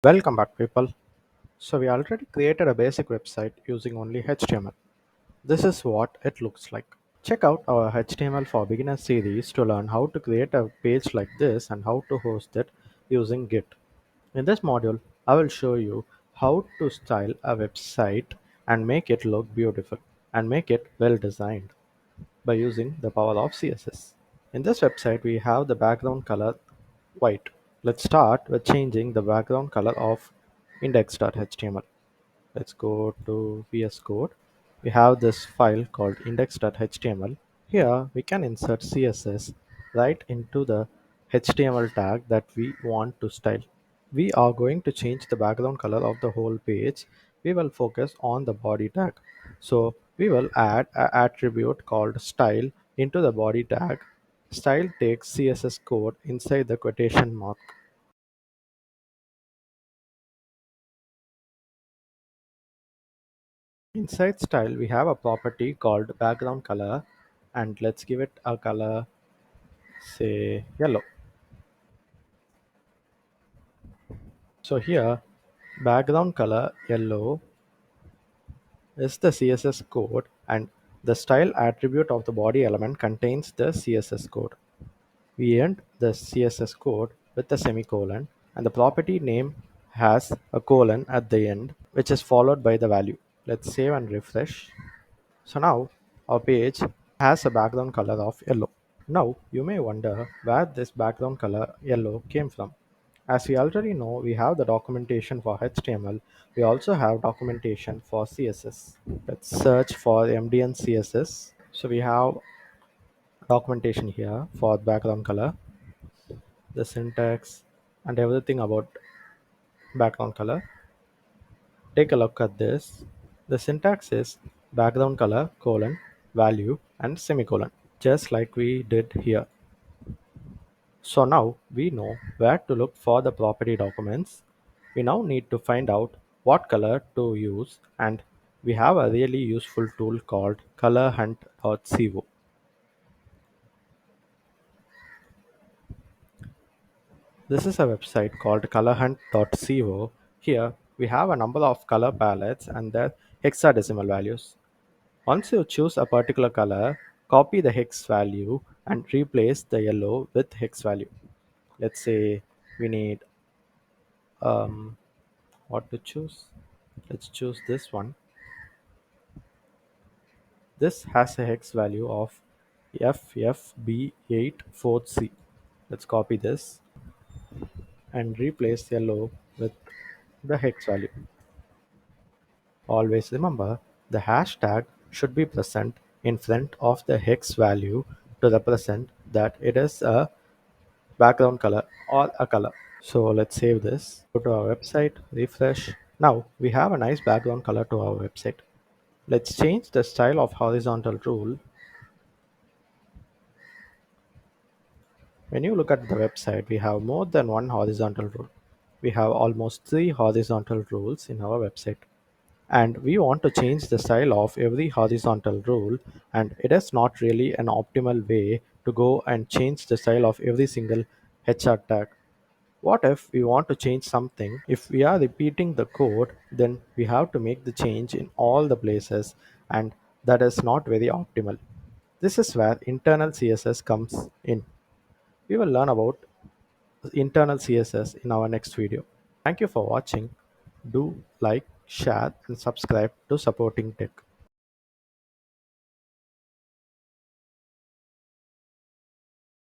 Welcome back, people. So we already created a basic website using only HTML. This is what it looks like. Check out our HTML for Beginners series to learn how to create a page like this and how to host it using Git. In this module, I will show you how to style a website and make it look beautiful and make it well designed by using the power of CSS. In this website, we have the background color white. Let's start with changing the background color of index.html. Let's go to VS Code. We have this file called index.html. Here we can insert CSS right into the HTML tag that we want to style. We are going to change the background color of the whole page. We will focus on the body tag. So we will add an attribute called style into the body tag. Style takes CSS code inside the quotation mark. Inside style, we have a property called background color, and let's give it a color, say yellow. So here, background color yellow is the CSS code, and the style attribute of the body element contains the CSS code. We end the CSS code with a semicolon, and the property name has a colon at the end, which is followed by the value. Let's save and refresh. So now our page has a background color of yellow. Now you may wonder where this background color yellow came from. As we already know, we have the documentation for HTML. We also have documentation for CSS. Let's search for MDN CSS. So we have documentation here for background color, the syntax, and everything about background color. Take a look at this. The syntax is background color colon value and semicolon, just like we did here. So now we know where to look for the property documents. We now need to find out what color to use, and we have a really useful tool called colorhunt.co. This is a website called colorhunt.co. Here we have a number of color palettes and their hexadecimal values. Once you choose a particular color, copy the hex value and replace the yellow with hex value. Let's say we need what to choose. Let's choose this one. This has a hex value of FFB84C. Let's copy this and replace yellow with the hex value. Always remember the hashtag should be present in front of the hex value to represent that it is a background color or a color. So let's save this. Go to our website, refresh. Now we have a nice background color to our website. Let's change the style of horizontal rule. When you look at the website, we have more than one horizontal rule. We have almost three horizontal rules in our website. And we want to change the style of every horizontal rule, and it is not really an optimal way to go and change the style of every single HR tag. What if we want to change something? If we are repeating the code, then we have to make the change in all the places, and that is not very optimal. This is where internal CSS comes in. We will learn about internal CSS in our next video. Thank you for watching. Do like, share, and subscribe to Supporting Tech.